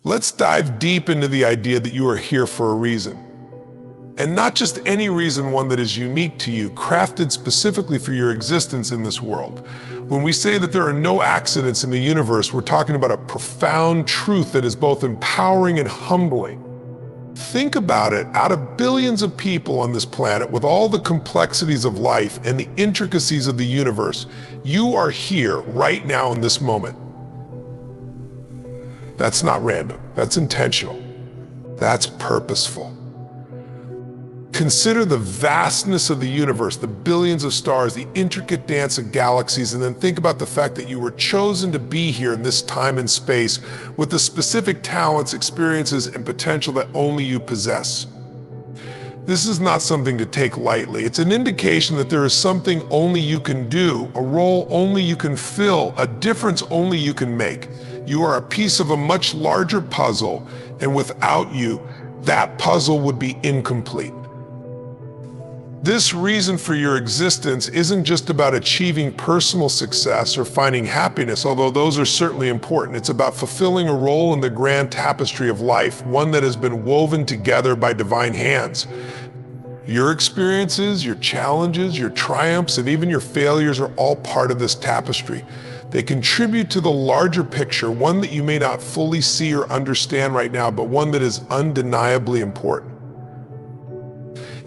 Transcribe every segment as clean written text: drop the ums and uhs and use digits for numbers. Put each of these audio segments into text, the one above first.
Let's dive deep into the idea that you are here for a reason. And not just any reason, one that is unique to you, crafted specifically for your existence in this world. When we say that there are no accidents in the universe, we're talking about a profound truth that is both empowering and humbling. Think about it, out of billions of people on this planet, with all the complexities of life and the intricacies of the universe, you are here right now in this moment. That's not random, that's intentional, that's purposeful. Consider the vastness of the universe, the billions of stars, the intricate dance of galaxies, and then think about the fact that you were chosen to be here in this time and space with the specific talents, experiences, and potential that only you possess. This is not something to take lightly. It's an indication that there is something only you can do, a role only you can fill, a difference only you can make. You are a piece of a much larger puzzle, and without you, that puzzle would be incomplete. This reason for your existence isn't just about achieving personal success or finding happiness, although those are certainly important. It's about fulfilling a role in the grand tapestry of life, one that has been woven together by divine hands. Your experiences, your challenges, your triumphs, and even your failures are all part of this tapestry. They contribute to the larger picture, one that you may not fully see or understand right now, but one that is undeniably important.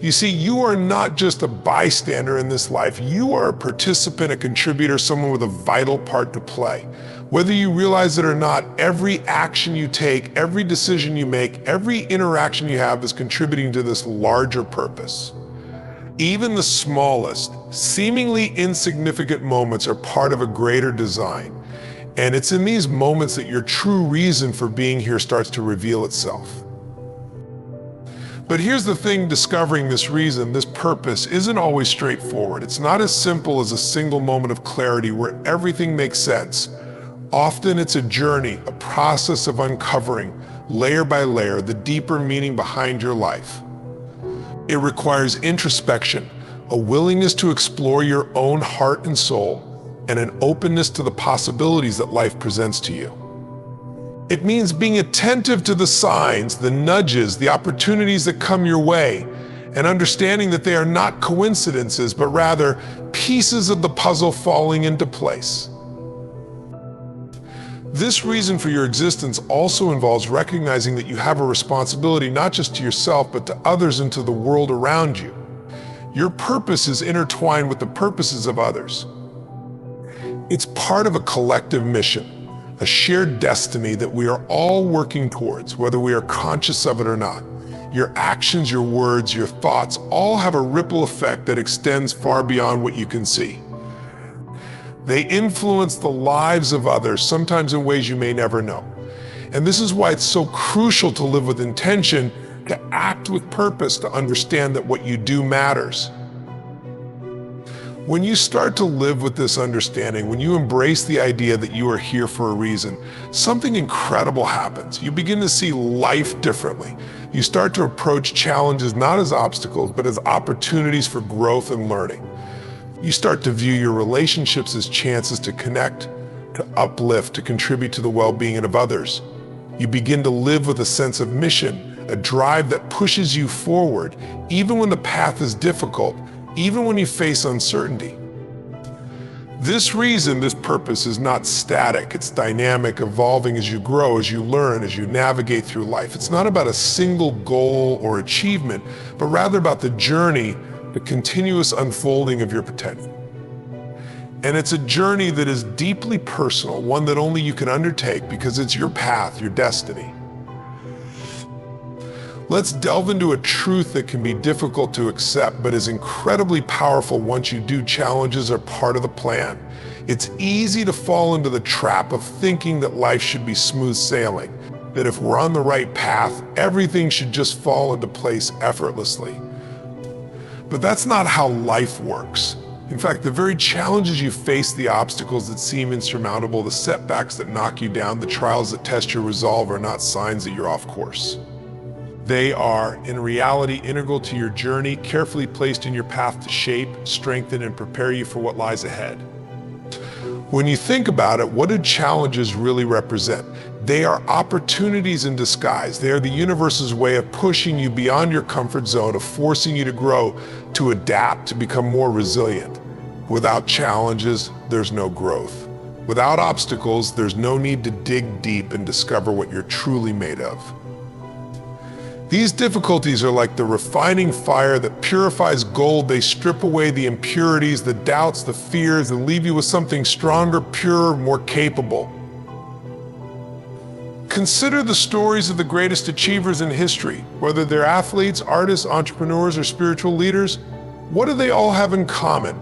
You see, you are not just a bystander in this life. You are a participant, a contributor, someone with a vital part to play. Whether you realize it or not, every action you take, every decision you make, every interaction you have is contributing to this larger purpose. Even the smallest, seemingly insignificant moments are part of a greater design. And it's in these moments that your true reason for being here starts to reveal itself. But here's the thing, discovering this reason, this purpose, isn't always straightforward. It's not as simple as a single moment of clarity where everything makes sense. Often it's a journey, a process of uncovering, layer by layer, the deeper meaning behind your life. It requires introspection, a willingness to explore your own heart and soul, and an openness to the possibilities that life presents to you. It means being attentive to the signs, the nudges, the opportunities that come your way, and understanding that they are not coincidences, but rather pieces of the puzzle falling into place. This reason for your existence also involves recognizing that you have a responsibility not just to yourself, but to others and to the world around you. Your purpose is intertwined with the purposes of others. It's part of a collective mission, a shared destiny that we are all working towards, whether we are conscious of it or not. Your actions, your words, your thoughts all have a ripple effect that extends far beyond what you can see. They influence the lives of others, sometimes in ways you may never know. And this is why it's so crucial to live with intention, to act with purpose, to understand that what you do matters. When you start to live with this understanding, when you embrace the idea that you are here for a reason, something incredible happens. You begin to see life differently. You start to approach challenges not as obstacles, but as opportunities for growth and learning. You start to view your relationships as chances to connect, to uplift, to contribute to the well-being of others. You begin to live with a sense of mission, a drive that pushes you forward, even when the path is difficult, even when you face uncertainty. This reason, this purpose is not static. It's dynamic, evolving as you grow, as you learn, as you navigate through life. It's not about a single goal or achievement, but rather about the journey, the continuous unfolding of your potential. And it's a journey that is deeply personal, one that only you can undertake because it's your path, your destiny. Let's delve into a truth that can be difficult to accept, but is incredibly powerful once you do. Challenges are part of the plan. It's easy to fall into the trap of thinking that life should be smooth sailing, that if we're on the right path, everything should just fall into place effortlessly. But that's not how life works. In fact, the very challenges you face, the obstacles that seem insurmountable, the setbacks that knock you down, the trials that test your resolve are not signs that you're off course. They are, in reality, integral to your journey, carefully placed in your path to shape, strengthen, and prepare you for what lies ahead. When you think about it, what do challenges really represent? They are opportunities in disguise. They are the universe's way of pushing you beyond your comfort zone, of forcing you to grow, to adapt, to become more resilient. Without challenges, there's no growth. Without obstacles, there's no need to dig deep and discover what you're truly made of. These difficulties are like the refining fire that purifies gold. They strip away the impurities, the doubts, the fears, and leave you with something stronger, purer, more capable. Consider the stories of the greatest achievers in history, whether they're athletes, artists, entrepreneurs, or spiritual leaders. What do they all have in common?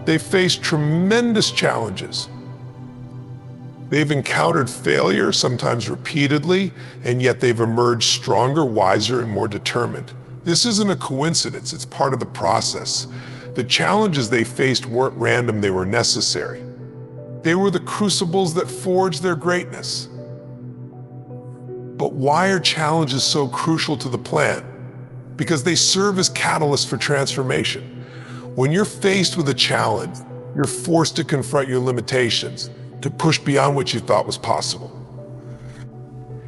They faced tremendous challenges. They've encountered failure, sometimes repeatedly, and yet they've emerged stronger, wiser, and more determined. This isn't a coincidence, it's part of the process. The challenges they faced weren't random, they were necessary. They were the crucibles that forged their greatness. But why are challenges so crucial to the plan? Because they serve as catalysts for transformation. When you're faced with a challenge, you're forced to confront your limitations, to push beyond what you thought was possible.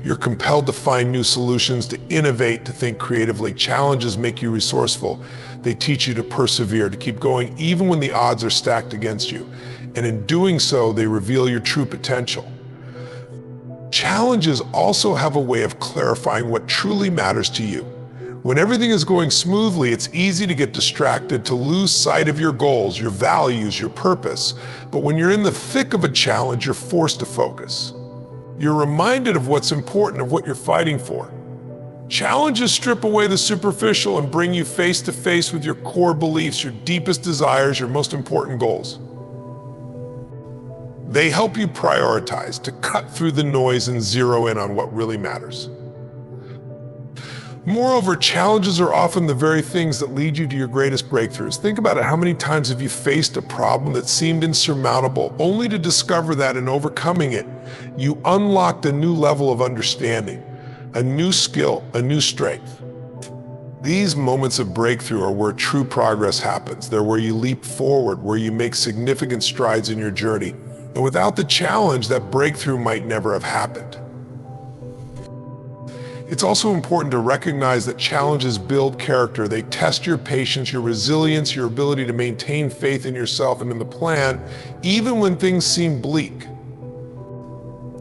You're compelled to find new solutions, to innovate, to think creatively. Challenges make you resourceful. They teach you to persevere, to keep going even when the odds are stacked against you. And in doing so, they reveal your true potential. Challenges also have a way of clarifying what truly matters to you. When everything is going smoothly, it's easy to get distracted, to lose sight of your goals, your values, your purpose. But when you're in the thick of a challenge, you're forced to focus. You're reminded of what's important, of what you're fighting for. Challenges strip away the superficial and bring you face to face with your core beliefs, your deepest desires, your most important goals. They help you prioritize, to cut through the noise and zero in on what really matters. Moreover, challenges are often the very things that lead you to your greatest breakthroughs. Think about it. How many times have you faced a problem that seemed insurmountable, only to discover that in overcoming it, you unlocked a new level of understanding, a new skill, a new strength? These moments of breakthrough are where true progress happens. They're where you leap forward, where you make significant strides in your journey. And without the challenge, that breakthrough might never have happened. It's also important to recognize that challenges build character. They test your patience, your resilience, your ability to maintain faith in yourself and in the plan, even when things seem bleak.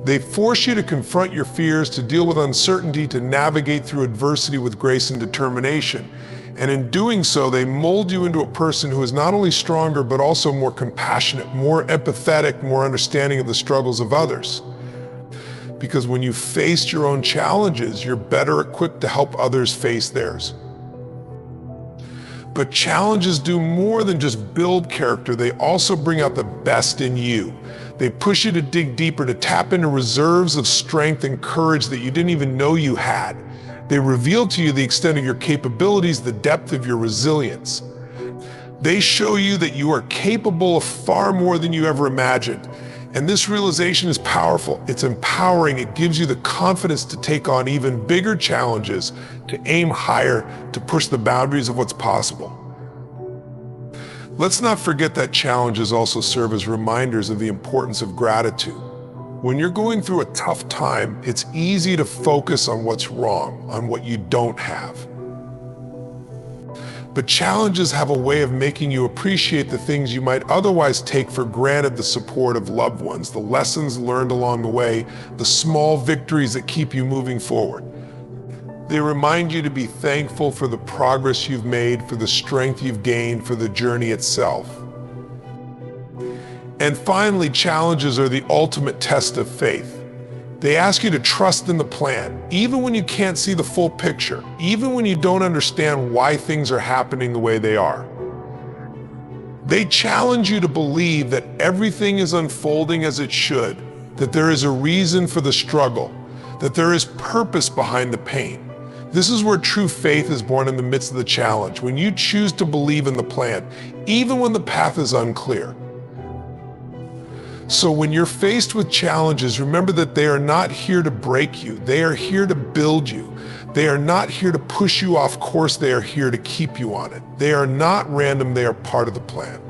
They force you to confront your fears, to deal with uncertainty, to navigate through adversity with grace and determination. And in doing so, they mold you into a person who is not only stronger, but also more compassionate, more empathetic, more understanding of the struggles of others. Because when you face your own challenges, you're better equipped to help others face theirs. But challenges do more than just build character. They also bring out the best in you. They push you to dig deeper, to tap into reserves of strength and courage that you didn't even know you had. They reveal to you the extent of your capabilities, the depth of your resilience. They show you that you are capable of far more than you ever imagined. And this realization is powerful. It's empowering. It gives you the confidence to take on even bigger challenges, to aim higher, to push the boundaries of what's possible. Let's not forget that challenges also serve as reminders of the importance of gratitude. When you're going through a tough time, it's easy to focus on what's wrong, on what you don't have. But challenges have a way of making you appreciate the things you might otherwise take for granted: the support of loved ones, the lessons learned along the way, the small victories that keep you moving forward. They remind you to be thankful for the progress you've made, for the strength you've gained, for the journey itself. And finally, challenges are the ultimate test of faith. They ask you to trust in the plan, even when you can't see the full picture, even when you don't understand why things are happening the way they are. They challenge you to believe that everything is unfolding as it should, that there is a reason for the struggle, that there is purpose behind the pain. This is where true faith is born, in the midst of the challenge, when you choose to believe in the plan, even when the path is unclear. So when you're faced with challenges, remember that they are not here to break you. They are here to build you. They are not here to push you off course. They are here to keep you on it. They are not random. They are part of the plan.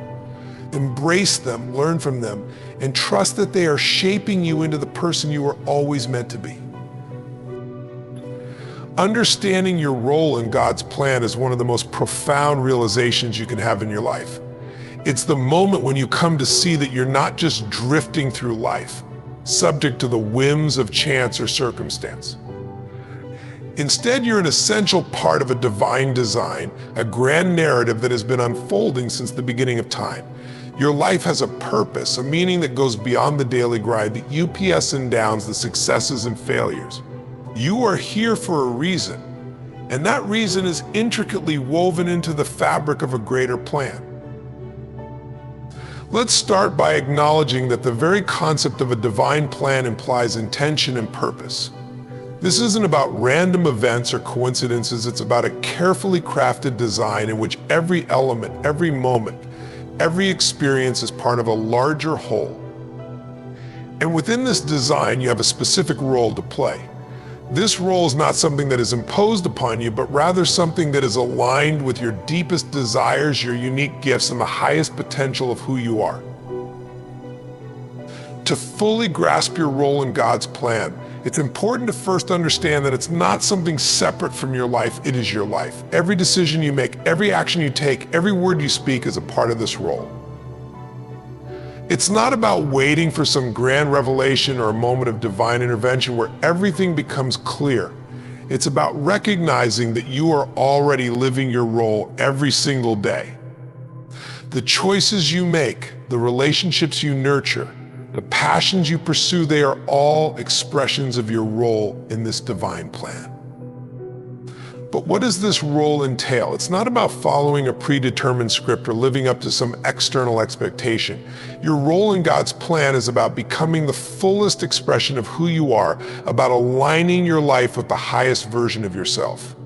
Embrace them, learn from them, and trust that they are shaping you into the person you were always meant to be. Understanding your role in God's plan is one of the most profound realizations you can have in your life. It's the moment when you come to see that you're not just drifting through life, subject to the whims of chance or circumstance. Instead, you're an essential part of a divine design, a grand narrative that has been unfolding since the beginning of time. Your life has a purpose, a meaning that goes beyond the daily grind, the ups and downs, the successes and failures. You are here for a reason, and that reason is intricately woven into the fabric of a greater plan. Let's start by acknowledging that the very concept of a divine plan implies intention and purpose. This isn't about random events or coincidences, it's about a carefully crafted design in which every element, every moment, every experience is part of a larger whole. And within this design, you have a specific role to play. This role is not something that is imposed upon you, but rather something that is aligned with your deepest desires, your unique gifts, and the highest potential of who you are. To fully grasp your role in God's plan, it's important to first understand that it's not something separate from your life, it is your life. Every decision you make, every action you take, every word you speak is a part of this role. It's not about waiting for some grand revelation or a moment of divine intervention where everything becomes clear. It's about recognizing that you are already living your role every single day. The choices you make, the relationships you nurture, the passions you pursue, they are all expressions of your role in this divine plan. But what does this role entail? It's not about following a predetermined script or living up to some external expectation. Your role in God's plan is about becoming the fullest expression of who you are, about aligning your life with the highest version of yourself.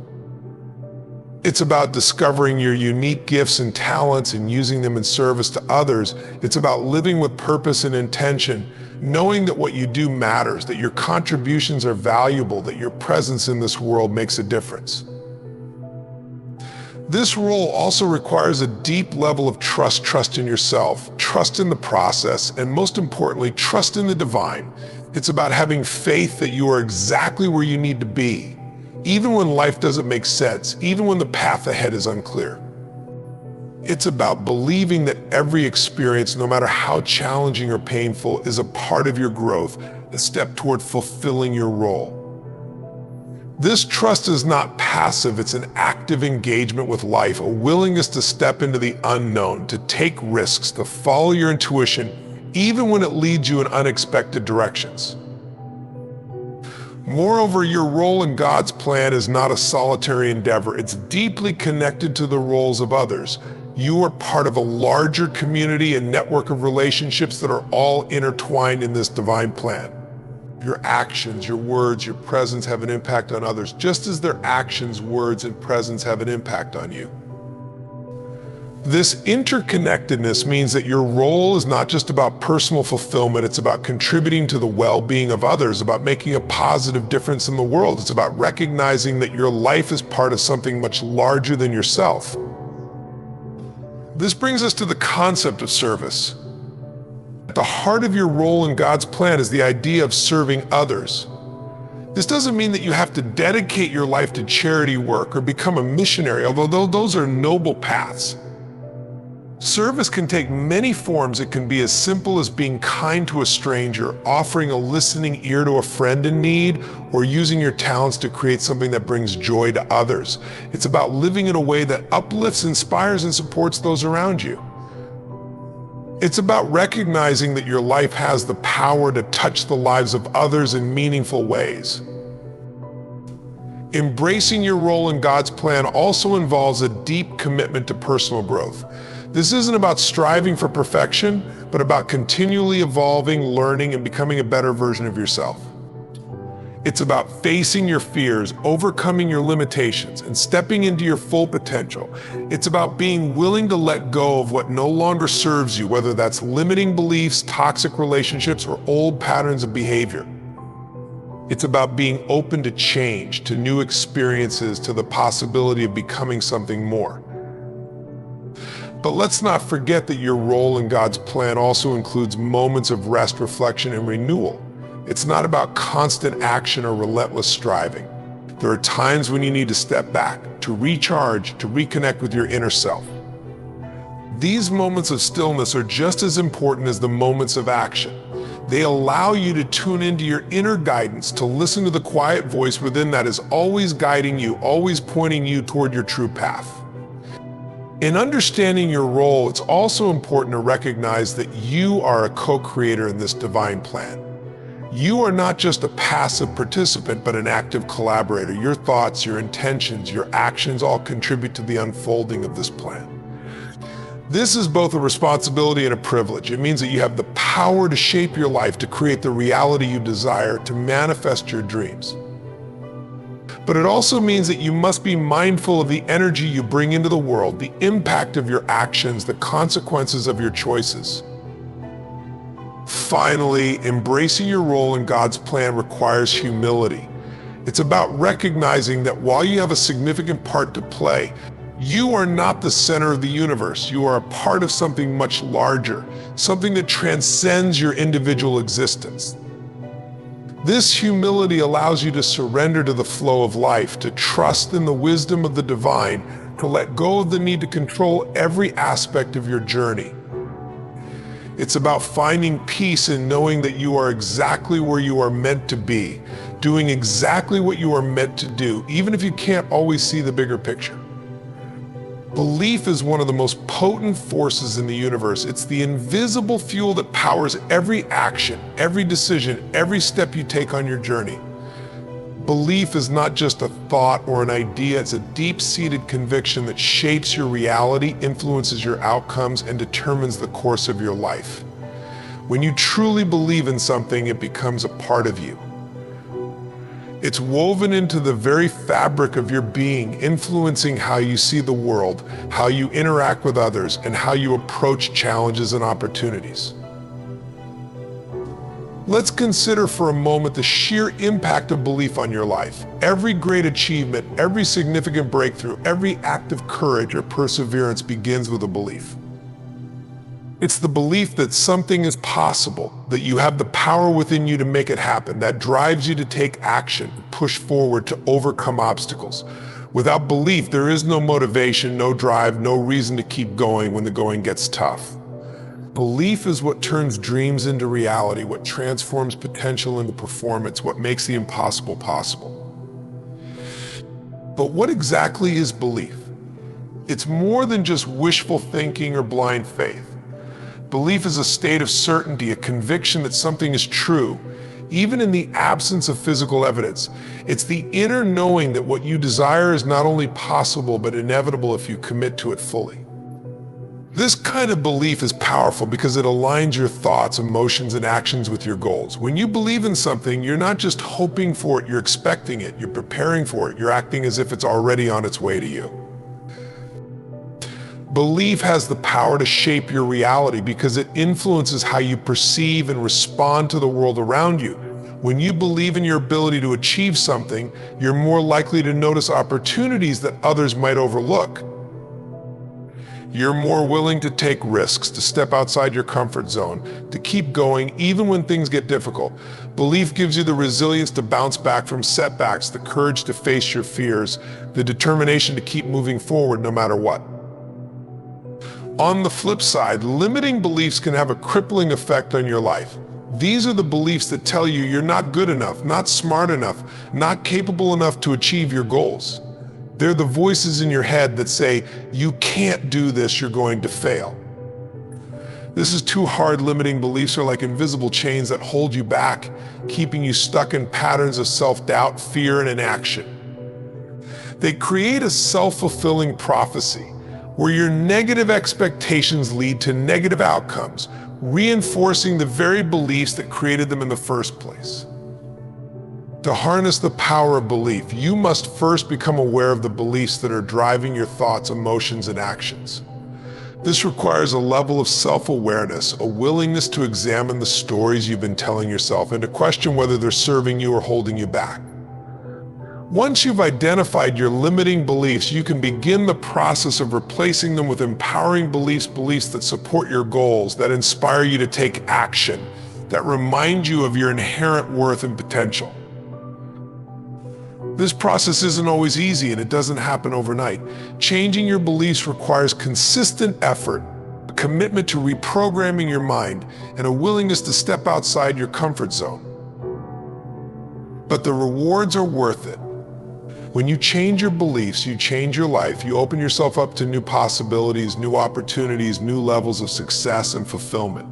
It's about discovering your unique gifts and talents and using them in service to others. It's about living with purpose and intention, knowing that what you do matters, that your contributions are valuable, that your presence in this world makes a difference. This role also requires a deep level of trust in yourself, trust in the process, and most importantly, trust in the divine. It's about having faith that you are exactly where you need to be, even when life doesn't make sense, even when the path ahead is unclear. It's about believing that every experience, no matter how challenging or painful, is a part of your growth, a step toward fulfilling your role. This trust is not passive, it's an active engagement with life, a willingness to step into the unknown, to take risks, to follow your intuition, even when it leads you in unexpected directions. Moreover, your role in God's plan is not a solitary endeavor. It's deeply connected to the roles of others. You are part of a larger community and network of relationships that are all intertwined in this divine plan. Your actions, your words, your presence have an impact on others, just as their actions, words, and presence have an impact on you. This interconnectedness means that your role is not just about personal fulfillment, it's about contributing to the well-being of others, about making a positive difference in the world. It's about recognizing that your life is part of something much larger than yourself. This brings us to the concept of service. At the heart of your role in God's plan is the idea of serving others. This doesn't mean that you have to dedicate your life to charity work or become a missionary, although those are noble paths. Service can take many forms. It can be as simple as being kind to a stranger, offering a listening ear to a friend in need, or using your talents to create something that brings joy to others. It's about living in a way that uplifts, inspires, and supports those around you. It's about recognizing that your life has the power to touch the lives of others in meaningful ways. Embracing your role in God's plan also involves a deep commitment to personal growth. This isn't about striving for perfection, but about continually evolving, learning, and becoming a better version of yourself. It's about facing your fears, overcoming your limitations, and stepping into your full potential. It's about being willing to let go of what no longer serves you, whether that's limiting beliefs, toxic relationships, or old patterns of behavior. It's about being open to change, to new experiences, to the possibility of becoming something more. But let's not forget that your role in God's plan also includes moments of rest, reflection, and renewal. It's not about constant action or relentless striving. There are times when you need to step back, to recharge, to reconnect with your inner self. These moments of stillness are just as important as the moments of action. They allow you to tune into your inner guidance, to listen to the quiet voice within that is always guiding you, always pointing you toward your true path. In understanding your role, it's also important to recognize that you are a co-creator in this divine plan. You are not just a passive participant, but an active collaborator. Your thoughts, your intentions, your actions all contribute to the unfolding of this plan. This is both a responsibility and a privilege. It means that you have the power to shape your life, to create the reality you desire, to manifest your dreams. But it also means that you must be mindful of the energy you bring into the world, the impact of your actions, the consequences of your choices. Finally, embracing your role in God's plan requires humility. It's about recognizing that while you have a significant part to play, you are not the center of the universe. You are a part of something much larger, something that transcends your individual existence. This humility allows you to surrender to the flow of life, to trust in the wisdom of the divine, to let go of the need to control every aspect of your journey. It's about finding peace in knowing that you are exactly where you are meant to be, doing exactly what you are meant to do, even if you can't always see the bigger picture. Belief is one of the most potent forces in the universe. It's the invisible fuel that powers every action, every decision, every step you take on your journey. Belief is not just a thought or an idea, it's a deep-seated conviction that shapes your reality, influences your outcomes, and determines the course of your life. When you truly believe in something, it becomes a part of you. It's woven into the very fabric of your being, influencing how you see the world, how you interact with others, and how you approach challenges and opportunities. Let's consider for a moment the sheer impact of belief on your life. Every great achievement, every significant breakthrough, every act of courage or perseverance begins with a belief. It's the belief that something is possible, that you have the power within you to make it happen, that drives you to take action, push forward, to overcome obstacles. Without belief, there is no motivation, no drive, no reason to keep going when the going gets tough. Belief is what turns dreams into reality, what transforms potential into performance, what makes the impossible possible. But what exactly is belief? It's more than just wishful thinking or blind faith. Belief is a state of certainty, a conviction that something is true, even in the absence of physical evidence. It's the inner knowing that what you desire is not only possible, but inevitable if you commit to it fully. This kind of belief is powerful because it aligns your thoughts, emotions, and actions with your goals. When you believe in something, you're not just hoping for it, you're expecting it, you're preparing for it, you're acting as if it's already on its way to you. Belief has the power to shape your reality because it influences how you perceive and respond to the world around you. When you believe in your ability to achieve something, you're more likely to notice opportunities that others might overlook. You're more willing to take risks, to step outside your comfort zone, to keep going even when things get difficult. Belief gives you the resilience to bounce back from setbacks, the courage to face your fears, the determination to keep moving forward no matter what. On the flip side, limiting beliefs can have a crippling effect on your life. These are the beliefs that tell you you're not good enough, not smart enough, not capable enough to achieve your goals. They're the voices in your head that say, you can't do this, you're going to fail. This is too hard. Limiting beliefs are like invisible chains that hold you back, keeping you stuck in patterns of self-doubt, fear, and inaction. They create a self-fulfilling prophecy, where your negative expectations lead to negative outcomes, reinforcing the very beliefs that created them in the first place. To harness the power of belief, you must first become aware of the beliefs that are driving your thoughts, emotions, and actions. This requires a level of self-awareness, a willingness to examine the stories you've been telling yourself and to question whether they're serving you or holding you back. Once you've identified your limiting beliefs, you can begin the process of replacing them with empowering beliefs that support your goals, that inspire you to take action, that remind you of your inherent worth and potential. This process isn't always easy, and it doesn't happen overnight. Changing your beliefs requires consistent effort, a commitment to reprogramming your mind, and a willingness to step outside your comfort zone. But the rewards are worth it. When you change your beliefs, you change your life. You open yourself up to new possibilities, new opportunities, new levels of success and fulfillment.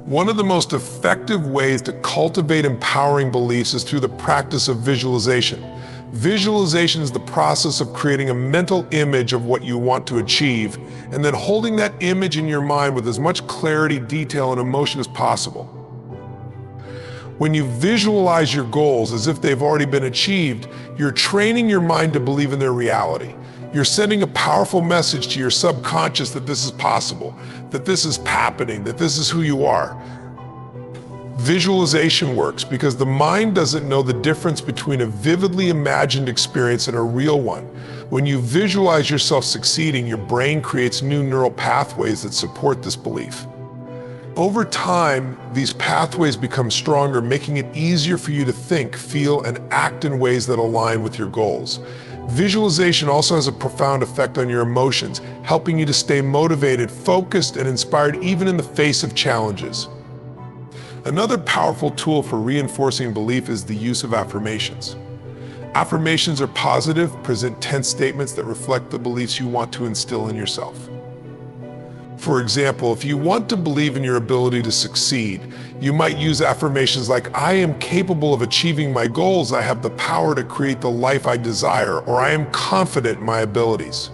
One of the most effective ways to cultivate empowering beliefs is through the practice of visualization. Visualization is the process of creating a mental image of what you want to achieve, and then holding that image in your mind with as much clarity, detail, and emotion as possible. When you visualize your goals as if they've already been achieved, you're training your mind to believe in their reality. You're sending a powerful message to your subconscious that this is possible, that this is happening, that this is who you are. Visualization works because the mind doesn't know the difference between a vividly imagined experience and a real one. When you visualize yourself succeeding, your brain creates new neural pathways that support this belief. Over time, these pathways become stronger, making it easier for you to think, feel, and act in ways that align with your goals. Visualization also has a profound effect on your emotions, helping you to stay motivated, focused, and inspired even in the face of challenges. Another powerful tool for reinforcing belief is the use of affirmations. Affirmations are positive, present tense statements that reflect the beliefs you want to instill in yourself. For example, if you want to believe in your ability to succeed, you might use affirmations like, "I am capable of achieving my goals, I have the power to create the life I desire," or "I am confident in my abilities."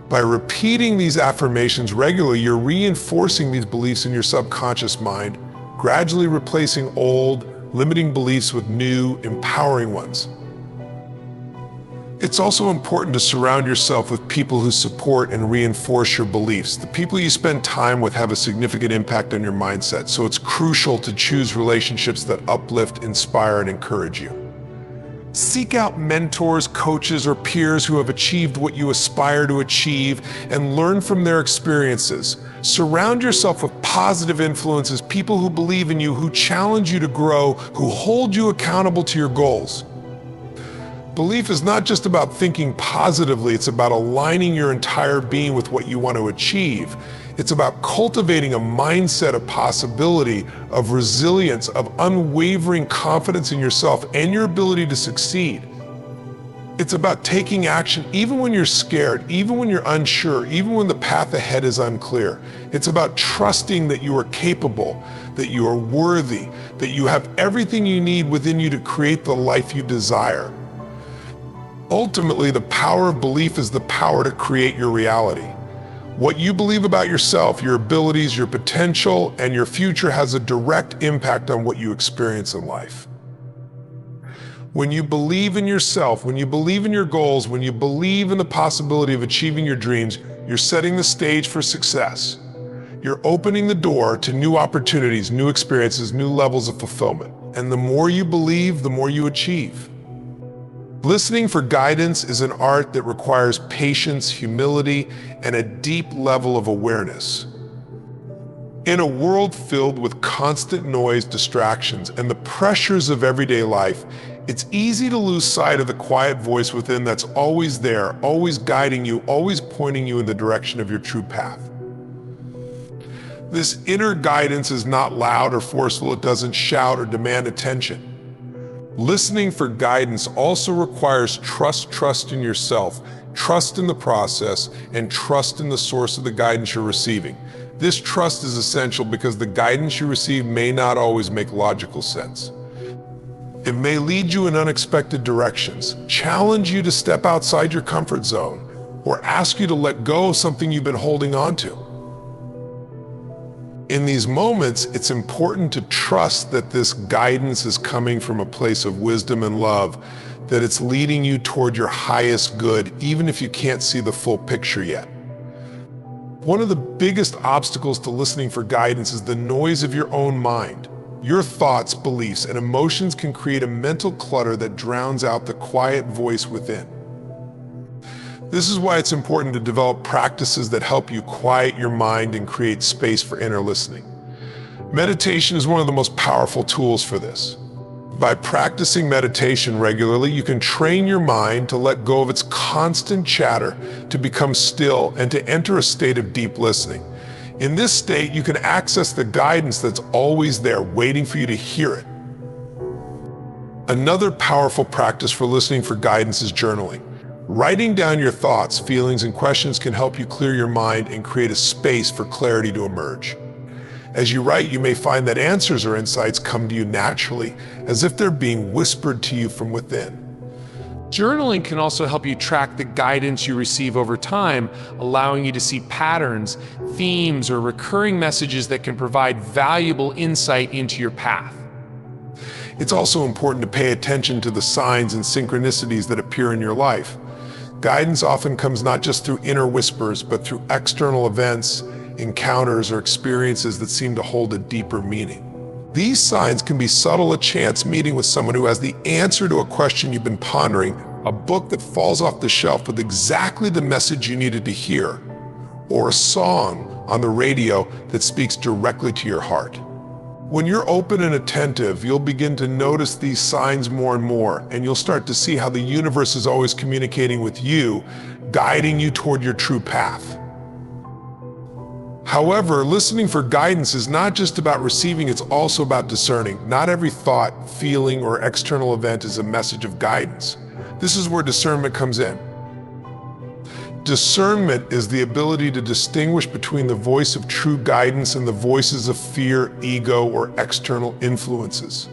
By repeating these affirmations regularly, you're reinforcing these beliefs in your subconscious mind, gradually replacing old, limiting beliefs with new, empowering ones. It's also important to surround yourself with people who support and reinforce your beliefs. The people you spend time with have a significant impact on your mindset, so it's crucial to choose relationships that uplift, inspire, and encourage you. Seek out mentors, coaches, or peers who have achieved what you aspire to achieve and learn from their experiences. Surround yourself with positive influences, people who believe in you, who challenge you to grow, who hold you accountable to your goals. Belief is not just about thinking positively, it's about aligning your entire being with what you want to achieve. It's about cultivating a mindset of possibility, of resilience, of unwavering confidence in yourself and your ability to succeed. It's about taking action even when you're scared, even when you're unsure, even when the path ahead is unclear. It's about trusting that you are capable, that you are worthy, that you have everything you need within you to create the life you desire. Ultimately, the power of belief is the power to create your reality. What you believe about yourself, your abilities, your potential, and your future has a direct impact on what you experience in life. When you believe in yourself, when you believe in your goals, when you believe in the possibility of achieving your dreams, you're setting the stage for success. You're opening the door to new opportunities, new experiences, new levels of fulfillment. And the more you believe, the more you achieve. Listening for guidance is an art that requires patience, humility, and a deep level of awareness. In a world filled with constant noise, distractions, and the pressures of everyday life, it's easy to lose sight of the quiet voice within that's always there, always guiding you, always pointing you in the direction of your true path. This inner guidance is not loud or forceful. It doesn't shout or demand attention. Listening for guidance also requires trust in yourself, trust in the process, and trust in the source of the guidance you're receiving. This trust is essential because the guidance you receive may not always make logical sense. It may lead you in unexpected directions, challenge you to step outside your comfort zone, or ask you to let go of something you've been holding on to. In these moments, it's important to trust that this guidance is coming from a place of wisdom and love, that it's leading you toward your highest good, even if you can't see the full picture yet. One of the biggest obstacles to listening for guidance is the noise of your own mind. Your thoughts, beliefs, and emotions can create a mental clutter that drowns out the quiet voice within. This is why it's important to develop practices that help you quiet your mind and create space for inner listening. Meditation is one of the most powerful tools for this. By practicing meditation regularly, you can train your mind to let go of its constant chatter, to become still, and to enter a state of deep listening. In this state, you can access the guidance that's always there, waiting for you to hear it. Another powerful practice for listening for guidance is journaling. Writing down your thoughts, feelings, and questions can help you clear your mind and create a space for clarity to emerge. As you write, you may find that answers or insights come to you naturally, as if they're being whispered to you from within. Journaling can also help you track the guidance you receive over time, allowing you to see patterns, themes, or recurring messages that can provide valuable insight into your path. It's also important to pay attention to the signs and synchronicities that appear in your life. Guidance often comes not just through inner whispers, but through external events, encounters, or experiences that seem to hold a deeper meaning. These signs can be subtle: a chance meeting with someone who has the answer to a question you've been pondering, a book that falls off the shelf with exactly the message you needed to hear, or a song on the radio that speaks directly to your heart. When you're open and attentive, you'll begin to notice these signs more and more, and you'll start to see how the universe is always communicating with you, guiding you toward your true path. However, listening for guidance is not just about receiving, it's also about discerning. Not every thought, feeling, or external event is a message of guidance. This is where discernment comes in. Discernment is the ability to distinguish between the voice of true guidance and the voices of fear, ego, or external influences.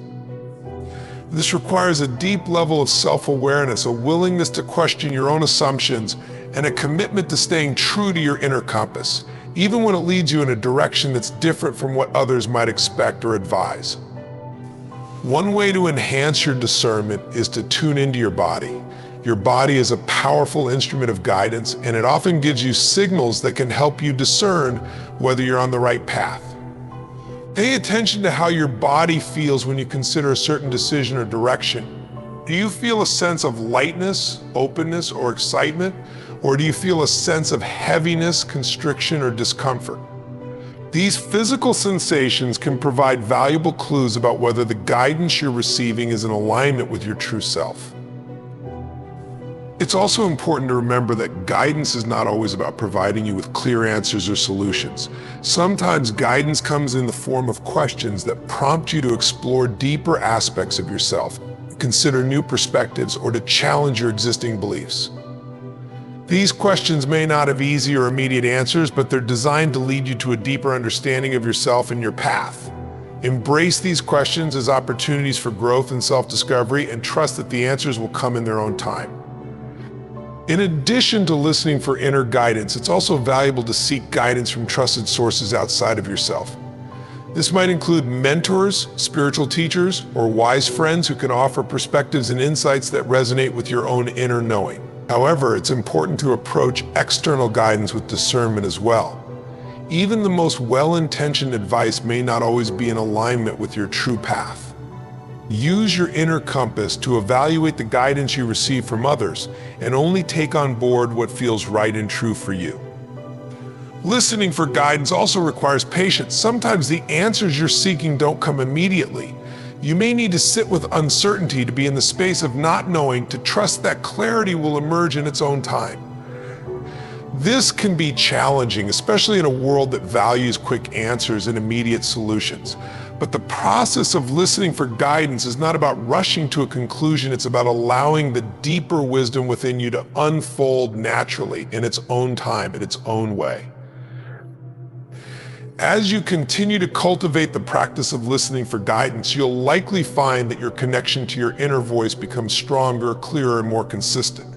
This requires a deep level of self-awareness, a willingness to question your own assumptions, and a commitment to staying true to your inner compass, even when it leads you in a direction that's different from what others might expect or advise. One way to enhance your discernment is to tune into your body. Your body is a powerful instrument of guidance, and it often gives you signals that can help you discern whether you're on the right path. Pay attention to how your body feels when you consider a certain decision or direction. Do you feel a sense of lightness, openness, or excitement? Or do you feel a sense of heaviness, constriction, or discomfort? These physical sensations can provide valuable clues about whether the guidance you're receiving is in alignment with your true self. It's also important to remember that guidance is not always about providing you with clear answers or solutions. Sometimes guidance comes in the form of questions that prompt you to explore deeper aspects of yourself, consider new perspectives, or to challenge your existing beliefs. These questions may not have easy or immediate answers, but they're designed to lead you to a deeper understanding of yourself and your path. Embrace these questions as opportunities for growth and self-discovery, and trust that the answers will come in their own time. In addition to listening for inner guidance, it's also valuable to seek guidance from trusted sources outside of yourself. This might include mentors, spiritual teachers, or wise friends who can offer perspectives and insights that resonate with your own inner knowing. However, it's important to approach external guidance with discernment as well. Even the most well-intentioned advice may not always be in alignment with your true path. Use your inner compass to evaluate the guidance you receive from others, and only take on board what feels right and true for you. Listening for guidance also requires patience. Sometimes the answers you're seeking don't come immediately. You may need to sit with uncertainty, to be in the space of not knowing, to trust that clarity will emerge in its own time. This can be challenging, especially in a world that values quick answers and immediate solutions. But the process of listening for guidance is not about rushing to a conclusion. It's about allowing the deeper wisdom within you to unfold naturally in its own time, in its own way. As you continue to cultivate the practice of listening for guidance, you'll likely find that your connection to your inner voice becomes stronger, clearer, and more consistent.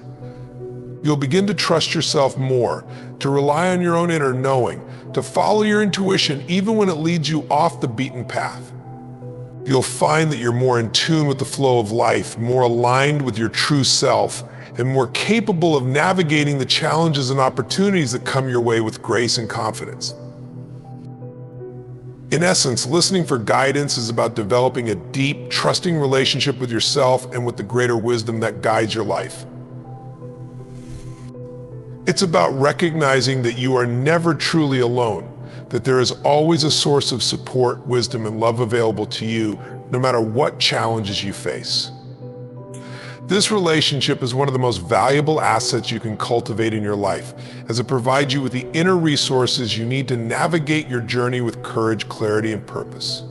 You'll begin to trust yourself more, to rely on your own inner knowing, to follow your intuition even when it leads you off the beaten path. You'll find that you're more in tune with the flow of life, more aligned with your true self, and more capable of navigating the challenges and opportunities that come your way with grace and confidence. In essence, listening for guidance is about developing a deep, trusting relationship with yourself and with the greater wisdom that guides your life. It's about recognizing that you are never truly alone, that there is always a source of support, wisdom, and love available to you, no matter what challenges you face. This relationship is one of the most valuable assets you can cultivate in your life, as it provides you with the inner resources you need to navigate your journey with courage, clarity, and purpose.